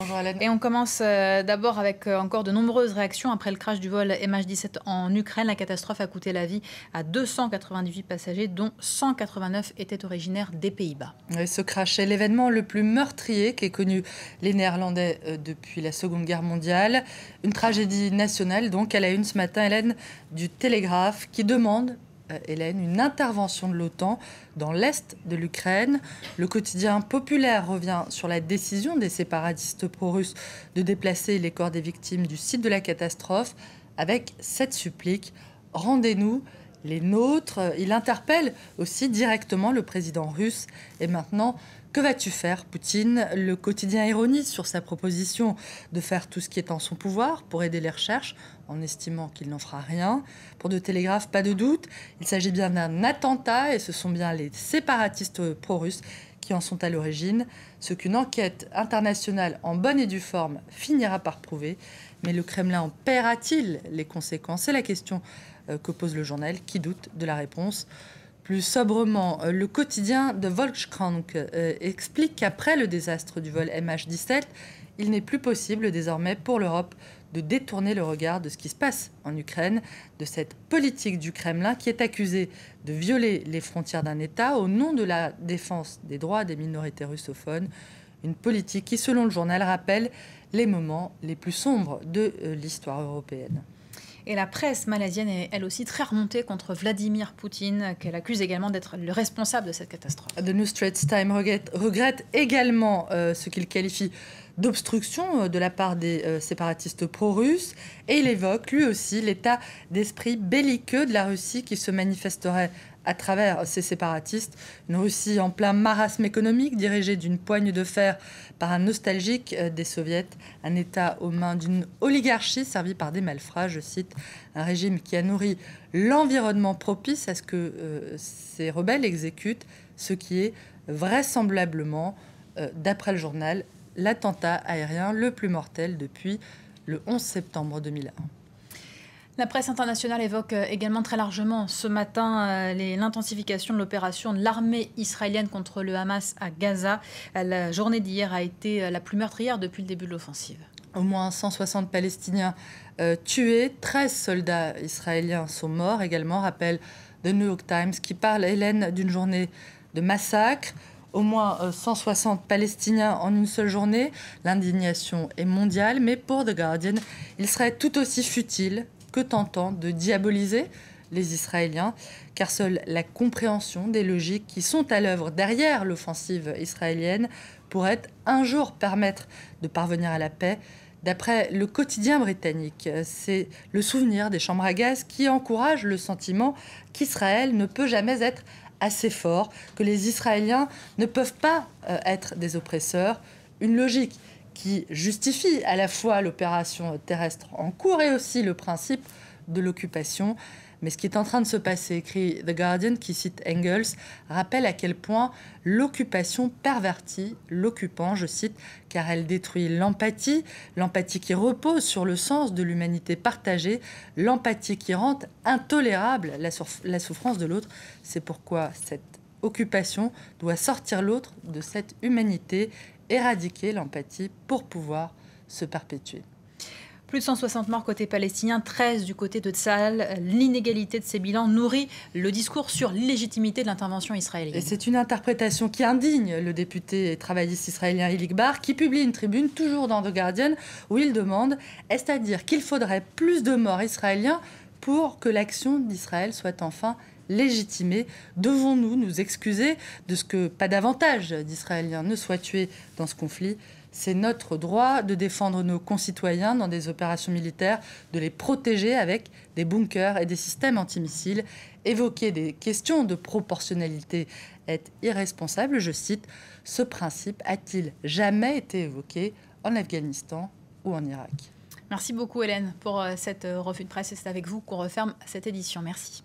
Bonjour Hélène. Et on commence d'abord avec encore de nombreuses réactions après le crash du vol MH17 en Ukraine. La catastrophe a coûté la vie à 298 passagers, dont 189 étaient originaires des Pays-Bas. Oui, ce crash est l'événement le plus meurtrier qu'aient connu les Néerlandais depuis la Seconde Guerre mondiale. Une tragédie nationale, donc, à la une ce matin, Hélène, du Télégraphe, qui demande, Hélène, une intervention de l'OTAN dans l'est de l'Ukraine. Le quotidien populaire revient sur la décision des séparatistes pro-russes de déplacer les corps des victimes du site de la catastrophe avec cette supplique: rendez-nous les nôtres. Il interpelle aussi directement le président russe. Et maintenant, que vas-tu faire, Poutine? Le quotidien ironise sur sa proposition de faire tout ce qui est en son pouvoir pour aider les recherches, en estimant qu'il n'en fera rien. Pour De Télégraphe, pas de doute, il s'agit bien d'un attentat et ce sont bien les séparatistes pro-russes qui en sont à l'origine, ce qu'une enquête internationale en bonne et due forme finira par prouver. Mais le Kremlin en paiera-t-il les conséquences? C'est la question que pose le journal, qui doute de la réponse. Plus sobrement, le quotidien de Volkskrant explique qu'après le désastre du vol MH17, il n'est plus possible désormais pour l'Europe de détourner le regard de ce qui se passe en Ukraine, de cette politique du Kremlin qui est accusée de violer les frontières d'un État au nom de la défense des droits des minorités russophones. Une politique qui, selon le journal, rappelle les moments les plus sombres de l'histoire européenne. Et la presse malaisienne est elle aussi très remontée contre Vladimir Poutine, qu'elle accuse également d'être le responsable de cette catastrophe. The New Straits Times regrette également ce qu'il qualifie d'obstruction de la part des séparatistes pro-russes, et il évoque lui aussi l'état d'esprit belliqueux de la Russie qui se manifesterait à travers ces séparatistes. Une Russie en plein marasme économique, dirigée d'une poigne de fer par un nostalgique des soviets, un État aux mains d'une oligarchie servie par des malfrats, je cite, un régime qui a nourri l'environnement propice à ce que ces rebelles exécutent, ce qui est vraisemblablement, d'après le journal, l'attentat aérien le plus mortel depuis le 11 septembre 2001. La presse internationale évoque également très largement ce matin l'intensification de l'opération de l'armée israélienne contre le Hamas à Gaza. La journée d'hier a été la plus meurtrière depuis le début de l'offensive. Au moins 160 Palestiniens tués, 13 soldats israéliens sont morts également, rappelle The New York Times, qui parle, Hélène, d'une journée de massacre. Au moins 160 Palestiniens en une seule journée. L'indignation est mondiale, mais pour The Guardian, il serait tout aussi futile que tentant de diaboliser les Israéliens, car seule la compréhension des logiques qui sont à l'œuvre derrière l'offensive israélienne pourrait un jour permettre de parvenir à la paix. D'après le quotidien britannique, c'est le souvenir des chambres à gaz qui encourage le sentiment qu'Israël ne peut jamais être assez fort, que les Israéliens ne peuvent pas être des oppresseurs. Une logique qui justifie à la fois l'opération terrestre en cours et aussi le principe de l'occupation. Mais ce qui est en train de se passer, écrit The Guardian, qui cite Engels, rappelle à quel point l'occupation pervertit l'occupant, je cite, car elle détruit l'empathie, l'empathie qui repose sur le sens de l'humanité partagée, l'empathie qui rend intolérable la souffrance de l'autre. C'est pourquoi cette occupation doit sortir l'autre de cette humanité, éradiquer l'empathie pour pouvoir se perpétuer. Plus de 160 morts côté palestinien, 13 du côté de Tsahal. L'inégalité de ces bilans nourrit le discours sur l'illégitimité de l'intervention israélienne. Et c'est une interprétation qui indigne le député et travailliste israélien Hilik Bar, qui publie une tribune, toujours dans The Guardian, où il demande: est-ce à dire qu'il faudrait plus de morts israéliens pour que l'action d'Israël soit enfin légitimée? Devons-nous nous excuser de ce que pas davantage d'Israéliens ne soient tués dans ce conflit? C'est notre droit de défendre nos concitoyens dans des opérations militaires, de les protéger avec des bunkers et des systèmes antimissiles. Évoquer des questions de proportionnalité est irresponsable. Je cite: ce principe a-t-il jamais été évoqué en Afghanistan ou en Irak? Merci beaucoup Hélène pour cette revue de presse, et c'est avec vous qu'on referme cette édition. Merci.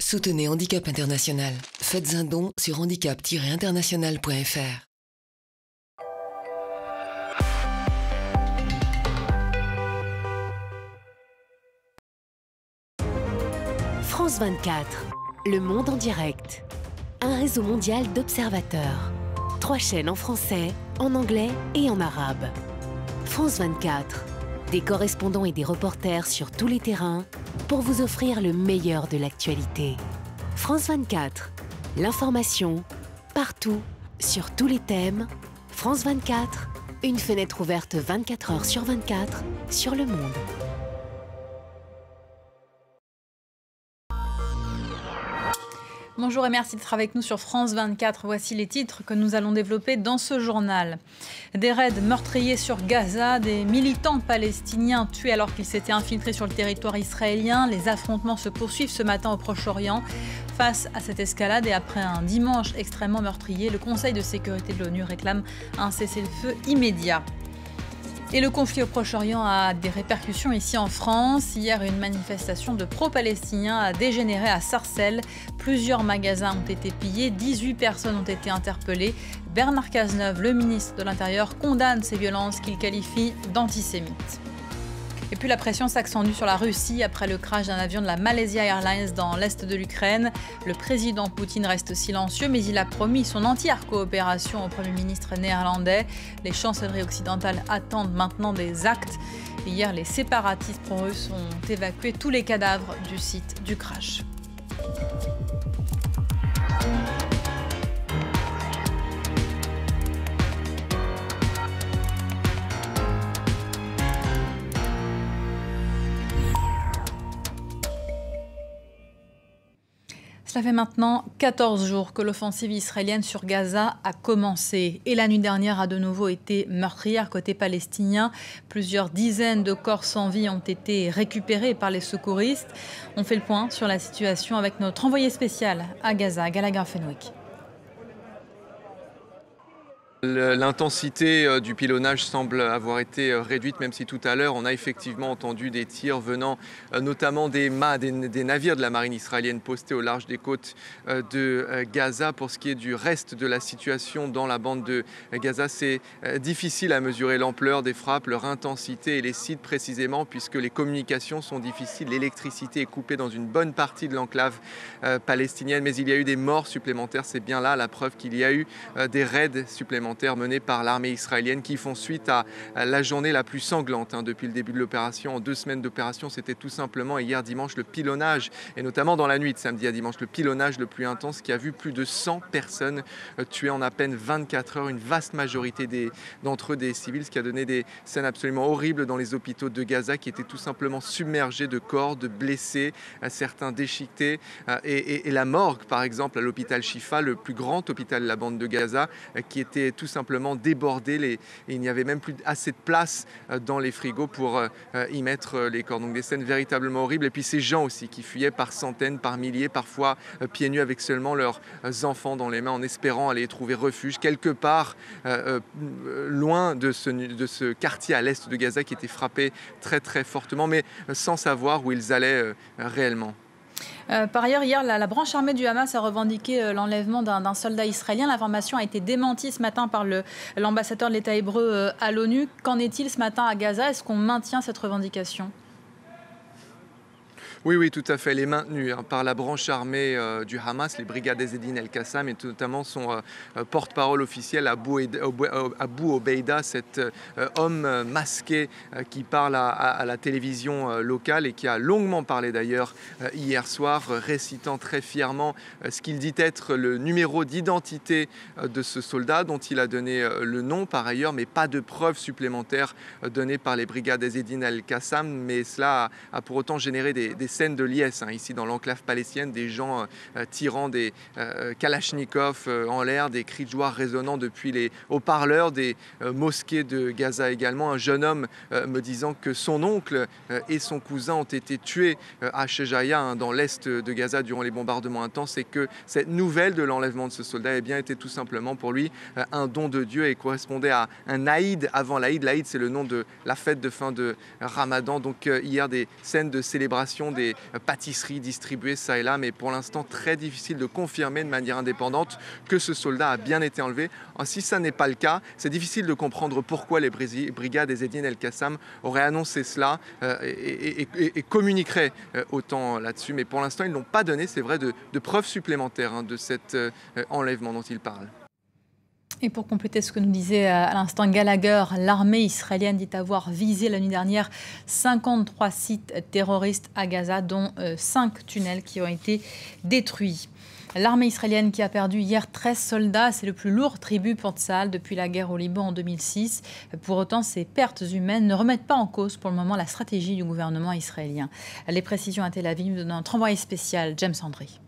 Soutenez Handicap International. Faites un don sur handicap-international.fr. France 24, le monde en direct. Un réseau mondial d'observateurs. 3 chaînes en français, en anglais et en arabe. France 24, des correspondants et des reporters sur tous les terrains pour vous offrir le meilleur de l'actualité. France 24, l'information, partout, sur tous les thèmes. France 24, une fenêtre ouverte 24 heures sur 24 sur le monde. Bonjour et merci d'être avec nous sur France 24. Voici les titres que nous allons développer dans ce journal. Des raids meurtriers sur Gaza, des militants palestiniens tués alors qu'ils s'étaient infiltrés sur le territoire israélien. Les affrontements se poursuivent ce matin au Proche-Orient. Face à cette escalade et après un dimanche extrêmement meurtrier, le Conseil de sécurité de l'ONU réclame un cessez-le-feu immédiat. Et le conflit au Proche-Orient a des répercussions ici en France. Hier, une manifestation de pro-palestiniens a dégénéré à Sarcelles. Plusieurs magasins ont été pillés, 18 personnes ont été interpellées. Bernard Cazeneuve, le ministre de l'Intérieur, condamne ces violences qu'il qualifie d'antisémites. Et puis la pression s'accentue sur la Russie après le crash d'un avion de la Malaysia Airlines dans l'est de l'Ukraine. Le président Poutine reste silencieux, mais il a promis son entière coopération au Premier ministre néerlandais. Les chancelleries occidentales attendent maintenant des actes. Hier, les séparatistes pro-russes ont évacué tous les cadavres du site du crash. Ça fait maintenant 14 jours que l'offensive israélienne sur Gaza a commencé. Et la nuit dernière a de nouveau été meurtrière côté palestinien. Plusieurs dizaines de corps sans vie ont été récupérés par les secouristes. On fait le point sur la situation avec notre envoyé spécial à Gaza, Gallagher Fenwick. L'intensité du pilonnage semble avoir été réduite, même si tout à l'heure on a effectivement entendu des tirs venant notamment des navires de la marine israélienne postés au large des côtes de Gaza. Pour ce qui est du reste de la situation dans la bande de Gaza, c'est difficile à mesurer l'ampleur des frappes, leur intensité et les sites précisément, puisque les communications sont difficiles, l'électricité est coupée dans une bonne partie de l'enclave palestinienne, mais il y a eu des morts supplémentaires. C'est bien là la preuve qu'il y a eu des raids supplémentaires menés par l'armée israélienne qui font suite à la journée la plus sanglante depuis le début de l'opération. En 2 semaines d'opération, c'était tout simplement hier dimanche le pilonnage, et notamment dans la nuit de samedi à dimanche, le pilonnage le plus intense qui a vu plus de 100 personnes tuées en à peine 24 heures, une vaste majorité d'entre eux des civils, ce qui a donné des scènes absolument horribles dans les hôpitaux de Gaza qui étaient tout simplement submergés de corps, de blessés, certains déchiquetés, et la morgue par exemple à l'hôpital Shifa, le plus grand hôpital de la bande de Gaza, qui était tout simplement débordé. Il n'y avait même plus assez de place dans les frigos pour y mettre les corps. Donc des scènes véritablement horribles. Et puis ces gens aussi qui fuyaient par centaines, par milliers, parfois pieds nus avec seulement leurs enfants dans les mains en espérant aller trouver refuge quelque part loin de ce quartier à l'est de Gaza qui était frappé très très fortement, mais sans savoir où ils allaient réellement. Par ailleurs, hier, la branche armée du Hamas a revendiqué l'enlèvement d'un soldat israélien. L'information a été démentie ce matin par l'ambassadeur de l'État hébreu à l'ONU. Qu'en est-il ce matin à Gaza? Est-ce qu'on maintient cette revendication? Oui, tout à fait. Elle est maintenue par la branche armée du Hamas, les brigades Ezzedine El-Qassam, et notamment son porte-parole officiel, Abu Obeida, cet homme masqué qui parle à la télévision locale et qui a longuement parlé d'ailleurs hier soir, récitant très fièrement ce qu'il dit être le numéro d'identité de ce soldat, dont il a donné le nom par ailleurs, mais pas de preuves supplémentaires données par les brigades Ezzedine El-Qassam. Mais cela a pour autant généré des scènes de liesse ici dans l'enclave palestinienne, des gens tirant des kalachnikovs en l'air, des cris de joie résonnant depuis les haut-parleurs des mosquées de Gaza également. Un jeune homme me disant que son oncle et son cousin ont été tués à Shejaya, dans l'est de Gaza durant les bombardements intenses, et que cette nouvelle de l'enlèvement de ce soldat était tout simplement pour lui un don de Dieu et correspondait à un Aïd avant l'Aïd. L'Aïd, c'est le nom de la fête de fin de Ramadan. Donc hier, des scènes de célébration, des des pâtisseries distribuées ça et là, mais pour l'instant très difficile de confirmer de manière indépendante que ce soldat a bien été enlevé. Si ça n'est pas le cas, c'est difficile de comprendre pourquoi les brigades Ezzedine El-Qassam auraient annoncé cela et communiqueraient autant là-dessus. Mais pour l'instant, ils n'ont pas donné, c'est vrai, de preuves supplémentaires de cet enlèvement dont ils parlent. Et pour compléter ce que nous disait à l'instant Gallagher, l'armée israélienne dit avoir visé la nuit dernière 53 sites terroristes à Gaza, dont 5 tunnels qui ont été détruits. L'armée israélienne qui a perdu hier 13 soldats, c'est le plus lourd tribut pour Tsahal depuis la guerre au Liban en 2006. Pour autant, ces pertes humaines ne remettent pas en cause pour le moment la stratégie du gouvernement israélien. Les précisions à Tel Aviv de notre envoyé spécial, James Andry.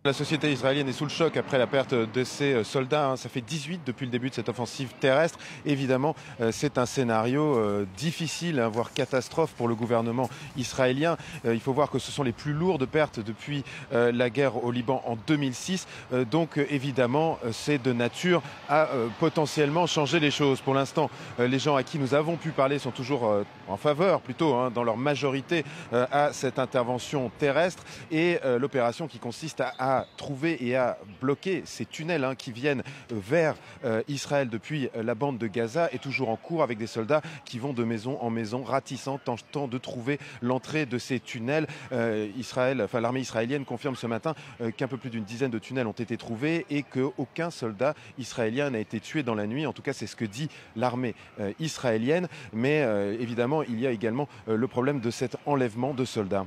La société israélienne est sous le choc après la perte de ses soldats. Ça fait 18 depuis le début de cette offensive terrestre. Évidemment, c'est un scénario difficile, voire catastrophe pour le gouvernement israélien. Il faut voir que ce sont les plus lourdes pertes depuis la guerre au Liban en 2006. Donc évidemment, c'est de nature à potentiellement changer les choses. Pour l'instant, les gens à qui nous avons pu parler sont toujours en faveur, plutôt dans leur majorité, à cette intervention terrestre. Et l'opération qui consiste à trouver et à bloquer ces tunnels qui viennent vers Israël depuis la bande de Gaza est toujours en cours, avec des soldats qui vont de maison en maison, ratissant, tentant de trouver l'entrée de ces tunnels. L'armée israélienne confirme ce matin qu'un peu plus d'une dizaine de tunnels ont été trouvés et qu'aucun soldat israélien n'a été tué dans la nuit. En tout cas, c'est ce que dit l'armée israélienne. Mais évidemment, il y a également le problème de cet enlèvement de soldats.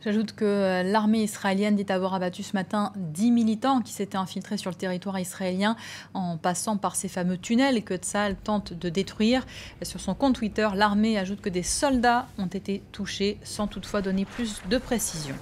J'ajoute que l'armée israélienne dit avoir abattu ce matin 10 militants qui s'étaient infiltrés sur le territoire israélien en passant par ces fameux tunnels que Tsahal tente de détruire. Sur son compte Twitter, l'armée ajoute que des soldats ont été touchés sans toutefois donner plus de précision.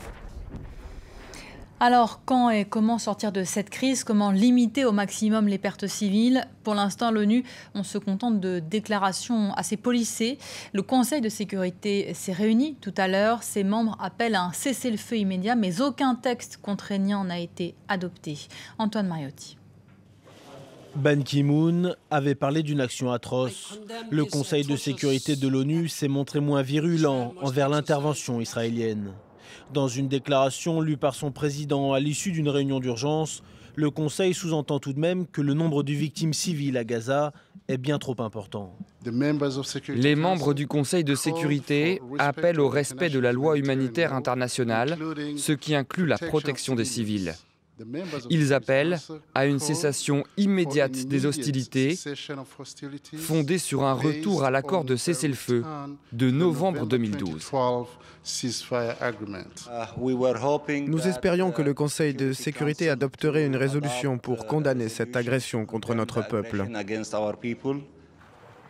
Alors, quand et comment sortir de cette crise? Comment limiter au maximum les pertes civiles? Pour l'instant, l'ONU, on se contente de déclarations assez policées. Le Conseil de sécurité s'est réuni tout à l'heure. Ses membres appellent à un cessez-le-feu immédiat, mais aucun texte contraignant n'a été adopté. Antoine Mariotti. Ban Ki-moon avait parlé d'une action atroce. Le Conseil de sécurité de l'ONU s'est montré moins virulent envers l'intervention israélienne. Dans une déclaration lue par son président à l'issue d'une réunion d'urgence, le Conseil sous-entend tout de même que le nombre de victimes civiles à Gaza est bien trop important. Les membres du Conseil de sécurité appellent au respect de la loi humanitaire internationale, ce qui inclut la protection des civils. Ils appellent à une cessation immédiate des hostilités, fondée sur un retour à l'accord de cessez-le-feu de novembre 2012. Nous espérions que le Conseil de sécurité adopterait une résolution pour condamner cette agression contre notre peuple.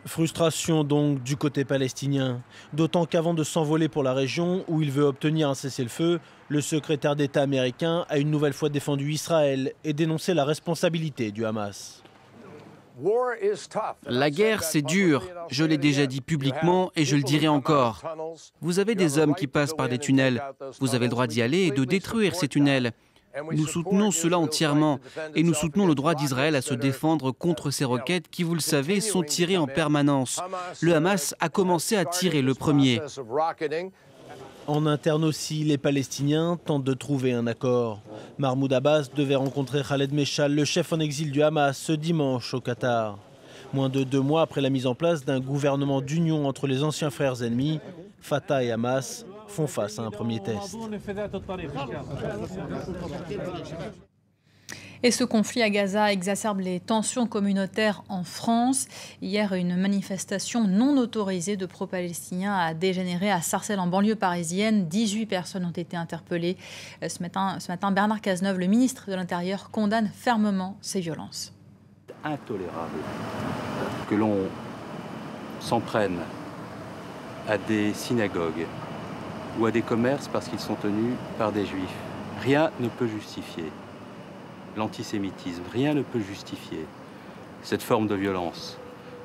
Frustration donc du côté palestinien, d'autant qu'avant de s'envoler pour la région où il veut obtenir un cessez-le-feu, le secrétaire d'État américain a une nouvelle fois défendu Israël et dénoncé la responsabilité du Hamas. La guerre, c'est dur. Je l'ai déjà dit publiquement et je le dirai encore. Vous avez des hommes qui passent par des tunnels. Vous avez le droit d'y aller et de détruire ces tunnels. Nous soutenons cela entièrement et nous soutenons le droit d'Israël à se défendre contre ces roquettes qui, vous le savez, sont tirées en permanence. Le Hamas a commencé à tirer le premier. En interne aussi, les Palestiniens tentent de trouver un accord. Mahmoud Abbas devait rencontrer Khaled Meshal, le chef en exil du Hamas, ce dimanche au Qatar. Moins de 2 mois après la mise en place d'un gouvernement d'union entre les anciens frères ennemis, Fatah et Hamas font face à un premier test. Et ce conflit à Gaza exacerbe les tensions communautaires en France. Hier, une manifestation non autorisée de pro-palestiniens a dégénéré à Sarcelles, en banlieue parisienne. 18 personnes ont été interpellées. Ce matin, Bernard Cazeneuve, le ministre de l'Intérieur, condamne fermement ces violences. Intolérable que l'on s'en prenne à des synagogues ou à des commerces parce qu'ils sont tenus par des juifs. Rien ne peut justifier l'antisémitisme, rien ne peut justifier cette forme de violence.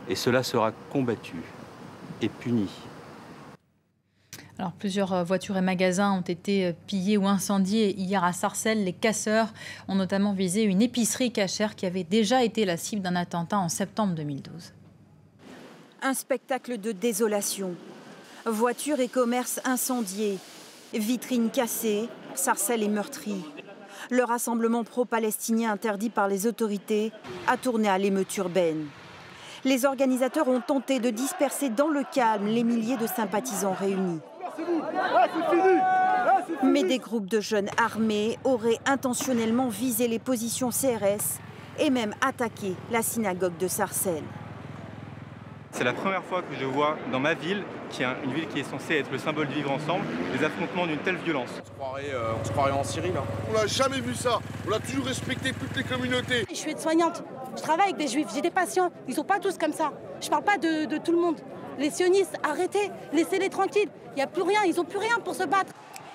Et cela sera combattu et puni. Alors, plusieurs voitures et magasins ont été pillés ou incendiés hier à Sarcelles. Les casseurs ont notamment visé une épicerie cachère qui avait déjà été la cible d'un attentat en septembre 2012. Un spectacle de désolation. Voitures et commerces incendiés, vitrines cassées, Sarcelles est meurtrie. Le rassemblement pro-palestinien interdit par les autorités a tourné à l'émeute urbaine. Les organisateurs ont tenté de disperser dans le calme les milliers de sympathisants réunis. Mais des groupes de jeunes armés auraient intentionnellement visé les positions CRS et même attaqué la synagogue de Sarcelles. C'est la première fois que je vois dans ma ville, qui est une ville qui est censée être le symbole du vivre ensemble, des affrontements d'une telle violence. On se croirait en Syrie là. On n'a jamais vu ça. On a toujours respecté toutes les communautés. Je suis aide-soignante. Je travaille avec des juifs. J'ai des patients. Ils ne sont pas tous comme ça. Je ne parle pas de tout le monde. Les sionistes, arrêtez. Laissez-les tranquilles. Il n'y a plus rien. Ils n'ont plus rien pour se battre.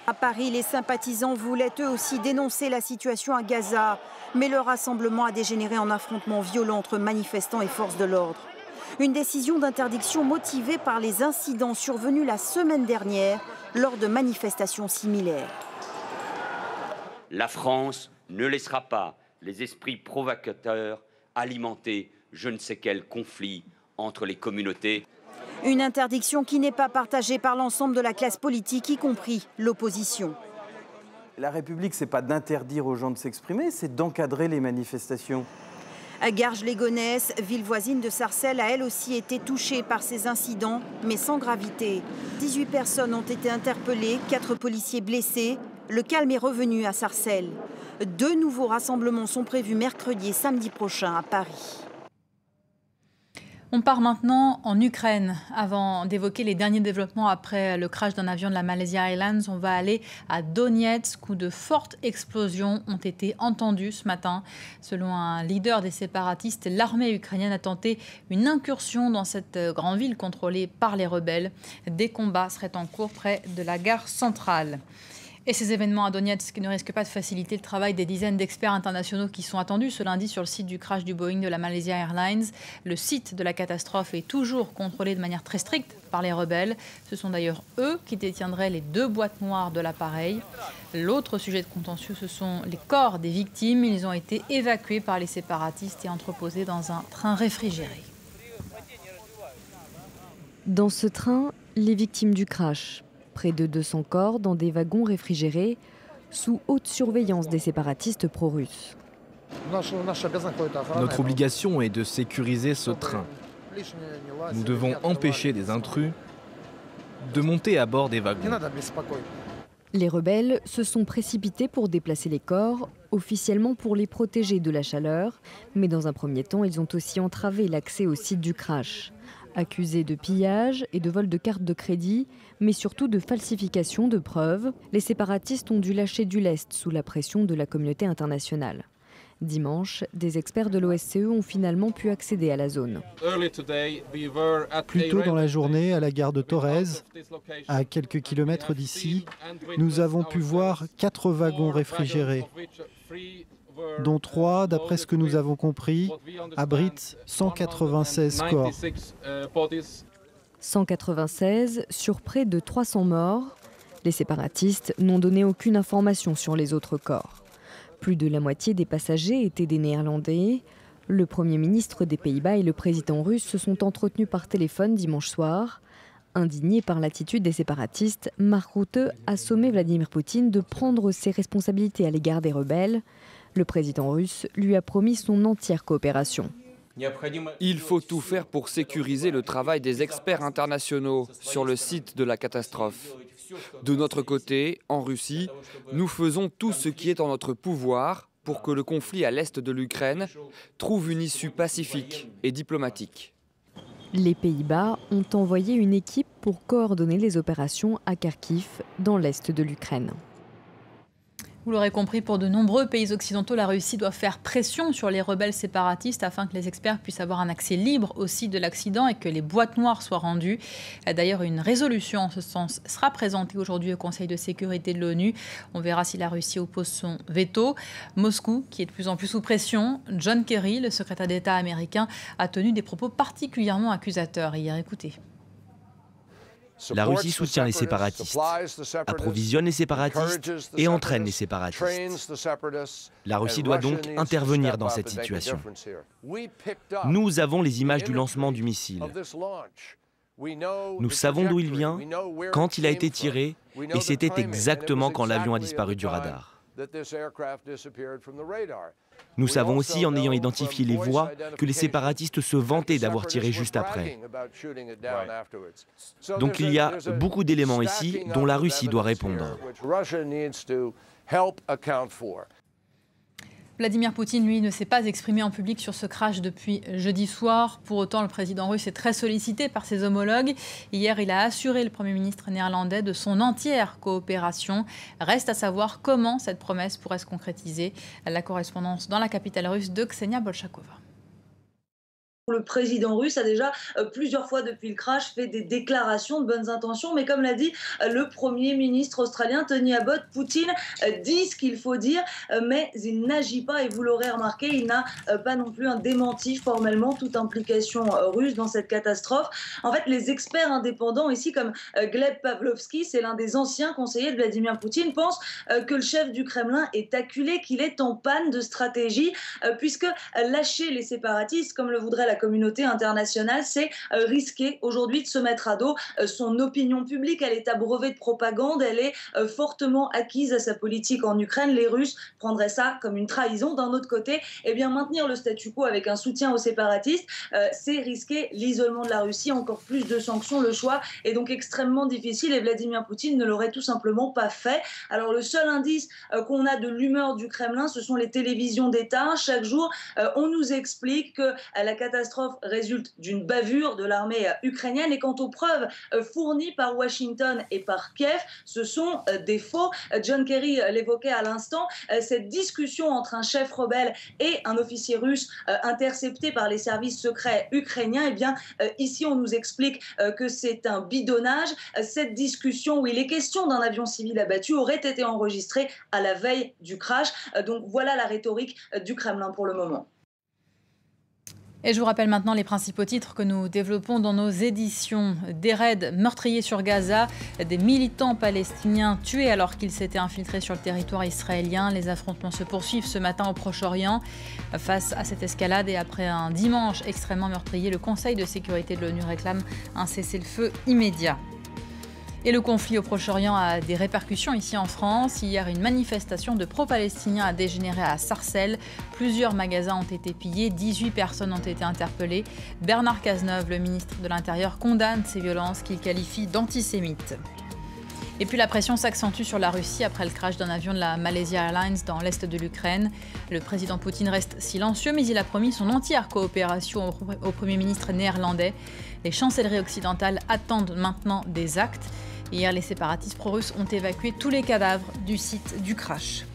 À Paris, les sympathisants voulaient eux aussi dénoncer la situation à Gaza. Mais le rassemblement a dégénéré en affrontements violents entre manifestants et forces de l'ordre. Une décision d'interdiction motivée par les incidents survenus la semaine dernière lors de manifestations similaires. La France ne laissera pas les esprits provocateurs alimenter je ne sais quel conflit entre les communautés. Une interdiction qui n'est pas partagée par l'ensemble de la classe politique, y compris l'opposition. La République, ce n'est pas d'interdire aux gens de s'exprimer, c'est d'encadrer les manifestations. Garges-les-Gonesse, ville voisine de Sarcelles, a elle aussi été touchée par ces incidents, mais sans gravité. 18 personnes ont été interpellées, 4 policiers blessés. Le calme est revenu à Sarcelles. 2 nouveaux rassemblements sont prévus mercredi et samedi prochain à Paris. On part maintenant en Ukraine. Avant d'évoquer les derniers développements après le crash d'un avion de la Malaysia Airlines, on va aller à Donetsk où de fortes explosions ont été entendues ce matin. Selon un leader des séparatistes, l'armée ukrainienne a tenté une incursion dans cette grande ville contrôlée par les rebelles. Des combats seraient en cours près de la gare centrale. Et ces événements à Donetsk ne risquent pas de faciliter le travail des dizaines d'experts internationaux qui sont attendus ce lundi sur le site du crash du Boeing de la Malaysia Airlines. Le site de la catastrophe est toujours contrôlé de manière très stricte par les rebelles. Ce sont d'ailleurs eux qui détiendraient les 2 boîtes noires de l'appareil. L'autre sujet de contentieux, ce sont les corps des victimes. Ils ont été évacués par les séparatistes et entreposés dans un train réfrigéré. Dans ce train, les victimes du crash. Près de 200 corps dans des wagons réfrigérés sous haute surveillance des séparatistes pro-russes. Notre obligation est de sécuriser ce train. Nous devons empêcher des intrus de monter à bord des wagons. Les rebelles se sont précipités pour déplacer les corps, officiellement pour les protéger de la chaleur, mais dans un premier temps, ils ont aussi entravé l'accès au site du crash. Accusés de pillage et de vol de cartes de crédit, mais surtout de falsification de preuves, les séparatistes ont dû lâcher du lest sous la pression de la communauté internationale. Dimanche, des experts de l'OSCE ont finalement pu accéder à la zone. Plus tôt dans la journée, à la gare de Torres, à quelques kilomètres d'ici, nous avons pu voir 4 wagons réfrigérés, dont 3, d'après ce que nous avons compris, abritent 196 corps. 196 sur près de 300 morts. Les séparatistes n'ont donné aucune information sur les autres corps. Plus de la moitié des passagers étaient des Néerlandais. Le Premier ministre des Pays-Bas et le président russe se sont entretenus par téléphone dimanche soir. Indigné par l'attitude des séparatistes, Mark Rutte a sommé Vladimir Poutine de prendre ses responsabilités à l'égard des rebelles. Le président russe lui a promis son entière coopération. Il faut tout faire pour sécuriser le travail des experts internationaux sur le site de la catastrophe. De notre côté, en Russie, nous faisons tout ce qui est en notre pouvoir pour que le conflit à l'est de l'Ukraine trouve une issue pacifique et diplomatique. Les Pays-Bas ont envoyé une équipe pour coordonner les opérations à Kharkiv, dans l'est de l'Ukraine. Vous l'aurez compris, pour de nombreux pays occidentaux, la Russie doit faire pression sur les rebelles séparatistes afin que les experts puissent avoir un accès libre au site de l'accident et que les boîtes noires soient rendues. D'ailleurs, une résolution en ce sens sera présentée aujourd'hui au Conseil de sécurité de l'ONU. On verra si la Russie oppose son veto. Moscou, qui est de plus en plus sous pression, John Kerry, le secrétaire d'État américain, a tenu des propos particulièrement accusateurs hier. Écoutez. La Russie soutient les séparatistes, approvisionne les séparatistes et entraîne les séparatistes. La Russie doit donc intervenir dans cette situation. Nous avons les images du lancement du missile. Nous savons d'où il vient, quand il a été tiré, et c'était exactement quand l'avion a disparu du radar. Nous savons aussi, en ayant identifié les voies, que les séparatistes se vantaient d'avoir tiré juste après. Donc il y a beaucoup d'éléments ici dont la Russie doit répondre. Vladimir Poutine, lui, ne s'est pas exprimé en public sur ce crash depuis jeudi soir. Pour autant, le président russe est très sollicité par ses homologues. Hier, il a assuré le Premier ministre néerlandais de son entière coopération. Reste à savoir comment cette promesse pourrait se concrétiser. La correspondance dans la capitale russe de Ksenia Bolchakova. Le président russe a déjà plusieurs fois depuis le crash fait des déclarations de bonnes intentions, mais comme l'a dit le Premier ministre australien Tony Abbott, Poutine dit ce qu'il faut dire, mais il n'agit pas, et vous l'aurez remarqué, il n'a pas non plus démenti formellement toute implication russe dans cette catastrophe. En fait, les experts indépendants ici, comme Gleb Pavlovski, c'est l'un des anciens conseillers de Vladimir Poutine, pensent que le chef du Kremlin est acculé, qu'il est en panne de stratégie, puisque lâcher les séparatistes, comme le voudrait la communauté internationale, c'est risquer aujourd'hui de se mettre à dos son opinion publique. Elle est abreuvée de propagande, elle est fortement acquise à sa politique en Ukraine. Les Russes prendraient ça comme une trahison. D'un autre côté, eh bien, maintenir le statu quo avec un soutien aux séparatistes, c'est risquer l'isolement de la Russie, encore plus de sanctions. Le choix est donc extrêmement difficile et Vladimir Poutine ne l'aurait tout simplement pas fait. Alors le seul indice qu'on a de l'humeur du Kremlin, ce sont les télévisions d'État. Chaque jour, on nous explique que la catastrophe résulte d'une bavure de l'armée ukrainienne, et quant aux preuves fournies par Washington et par Kiev, ce sont des faux. John Kerry l'évoquait à l'instant, cette discussion entre un chef rebelle et un officier russe intercepté par les services secrets ukrainiens, eh bien ici on nous explique que c'est un bidonnage. Cette discussion où il est question d'un avion civil abattu aurait été enregistrée à la veille du crash. Donc voilà la rhétorique du Kremlin pour le moment. Et je vous rappelle maintenant les principaux titres que nous développons dans nos éditions. Des raids meurtriers sur Gaza, des militants palestiniens tués alors qu'ils s'étaient infiltrés sur le territoire israélien. Les affrontements se poursuivent ce matin au Proche-Orient. Face à cette escalade et après un dimanche extrêmement meurtrier, le Conseil de sécurité de l'ONU réclame un cessez-le-feu immédiat. Et le conflit au Proche-Orient a des répercussions ici en France. Hier, une manifestation de pro-palestiniens a dégénéré à Sarcelles. Plusieurs magasins ont été pillés, 18 personnes ont été interpellées. Bernard Cazeneuve, le ministre de l'Intérieur, condamne ces violences qu'il qualifie d'antisémites. Et puis la pression s'accentue sur la Russie après le crash d'un avion de la Malaysia Airlines dans l'est de l'Ukraine. Le président Poutine reste silencieux, mais il a promis son entière coopération au Premier ministre néerlandais. Les chancelleries occidentales attendent maintenant des actes. Hier, les séparatistes pro-russes ont évacué tous les cadavres du site du crash.